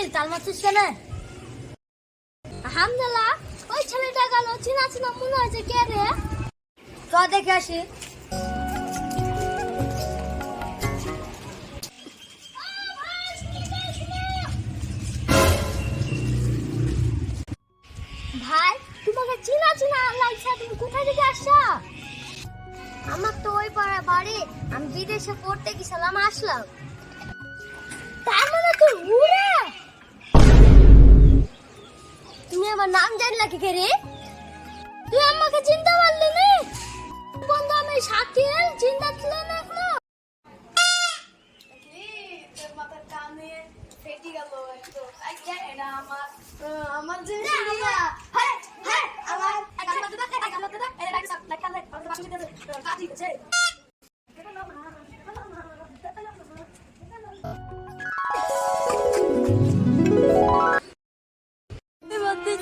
শাকিল তাল মারছিস কেন? হামদাল্লাহ ওই ছেলেটা গেল, চিনা চিনা মনে হয়েছে। কে রে? চ দেখে আসি। ভাই তোমাকে চিনা চিনা লাগছে, তুমি কোথায় থেকে আসছো? আমার তো ওই পাড়া বাড়ি, আমি বিদেশে পড়তে গেছিলাম, আসলাম। তার মানে তুই ঘুরে? তুমি আমার নাম জানলা কি করে? তুই আমাকে চিনতে পারলি না? বন্ধু আমি শাকিল, চিন্তা ছিল না এখনো? তোর মাথার কানে ফেটে গেল একটু। আচ্ছা এটা আমার আমার যে হ্যাঁ হ্যাঁ আমার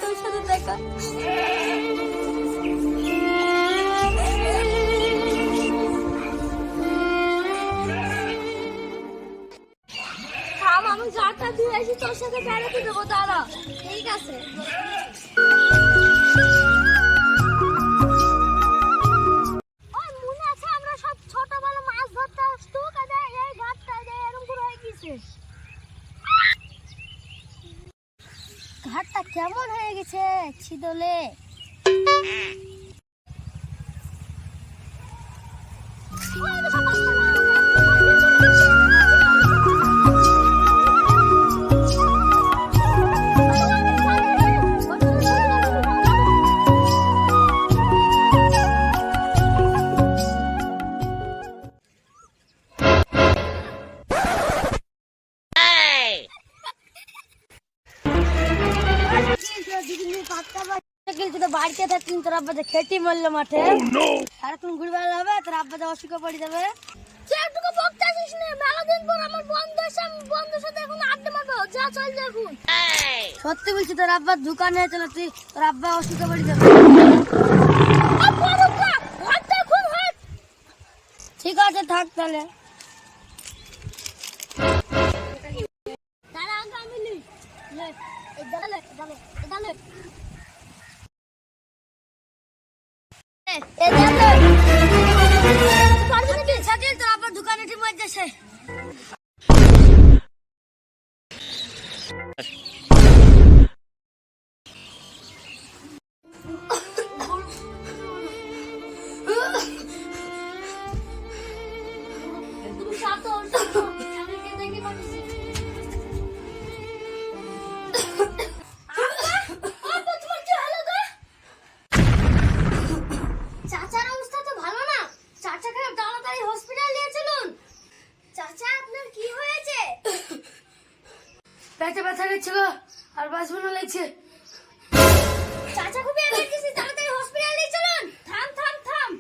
তোর সাথে দেখা থাম, আমি গাটা দিয়ে আসি, তোর সাথে বেড়াতে দেবো। দাঁড়া। ঠিক আছে। ওই মনে আছে আমরা সব ছোটবেলা মাছ ধরতে আসতো, কাদা এই ঘাটটা এরকম করে হয়ে গেছে। ঘাটটা কেমন হয়ে গেছে ছিদলে। বাড়িতে থাকতেন তোর আব্বা খেটি মারলো মাঠে। আর তুমি ঘুরে বেড়ালে হবে, তোর আব্বা অসুখ পড়ে যাবে। সত্যি বলছি, তোর আব্বার দোকানে চলে, তুই তোর আব্বা অসুখ পড়ে যাবে। ঠিক আছে থাক তাহলে। দোকানে ঠিক মধ্যে চাচার অবস্থা তো ভালো না। চাচাকে তাড়াতাড়ি হসপিটাল নিয়ে চলুন। চাচা আপনার কি হয়েছে? পেটে ব্যথা গেছিল আর বাঁচবো না লাগছে। চাচা খুবই এমার্জেন্সি, তাড়াতাড়ি হসপিটাল নিয়ে চলুন। থাম থাম থাম,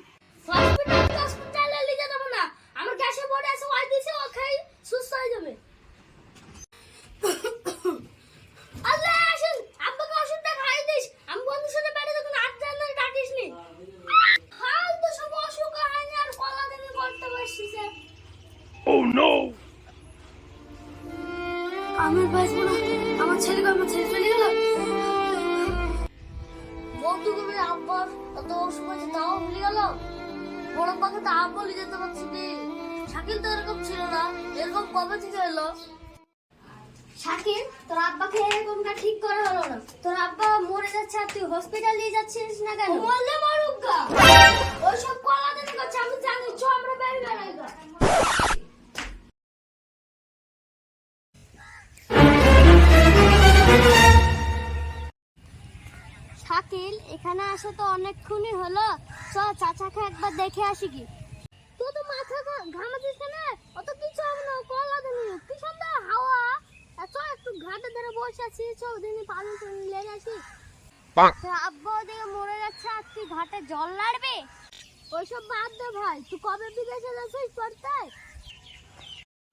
হসপিটালে নিয়ে যেতে হবে না। আমার গ্যাসে বড় আছে, ওই দিছে, ও খাই সুস্থ হয়ে যাবে। আল্লাহ আসেন, আব্বাকে ওষুধটা খাইয়ে দিস। আমি বন্ধুর সাথে বেড়ে যখন আট জানা ডাকিস নি। হাল তো সব অসুখ হয়নি আর কলা দিনে করতে বসছিস। Oh no! আমি বাঁচবো না, আমার ছেলে চলে গেল। বন্ধু কবি আব্বার কত অসুখ হয়েছে তাও ভুলে গেল। বড় পাকে তো আব্বলি যেতে পারছি নি। শাকিল তো এরকম ছিল না, এরকম কবে থেকে এলো? শাকিল তোর আব্বাকে এরকমটা ঠিক করা হলো না। তোর আব্বা মরে যাচ্ছে আর তুই হসপিটাল নিয়ে যাচ্ছিস না কেন? মরলে মরুক গা, ওইসব কলা দিতে করছে আমি জানি। চ আমরা বের বেড়াই গা। শাকিল এখানে আসে তো অনেকক্ষণই হলো, চ চাচাকে একবার দেখে আসি কি। তুই তো মাথা ঘামাচ্ছিস কেন? অত কিছু হবে না, কলা দিনি কি সুন্দর হাওয়া। চ একটু ঘাটে ধরে বসে আছি, চ দিনই পানি টানি লেগে আসি। আব্বা ওদিকে মরে যাচ্ছে আর তুই ঘাটে জল লাড়বে? ওইসব বাদ দে ভাই, তুই কবে বিদেশে যাচ্ছিস পড়তে?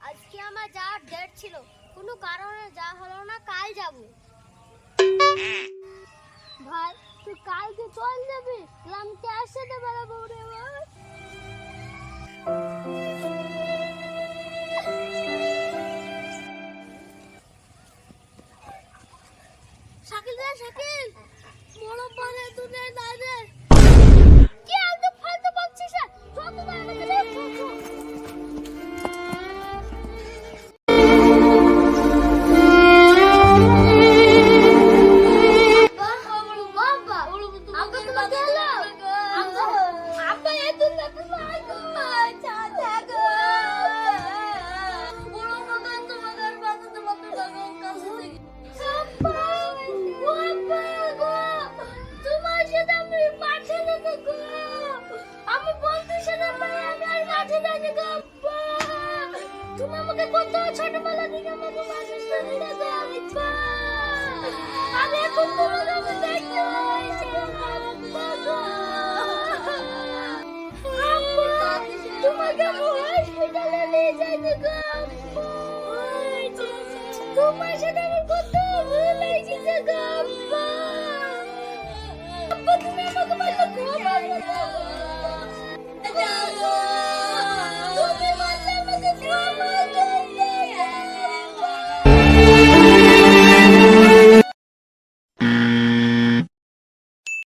আজকে আমার যাওয়ার ডেট ছিল, কোনো কারণে যা হলো না, কাল যাবো। ভাই তুই কালকে চল যাবি, আমি ক্যাশ সাথে বেড়াবো রে ভাই। তুমি আমাকে কত ছোটবেলা থেকে আমাকে মানুষ করে গেছো আব্বা। আমি এখন তোমাকে আমি দেখতে পাইছি আব্বা গো। আব্বা, তোমাকে আমি হসপিটালে নিয়ে যাইতে গো আব্বা। তোমার সাথে আমার কত ভুল হয়ে গেছে গো আব্বা। আব্বা, তুমি আমাকে ভালো ক্ষমা করে দাও।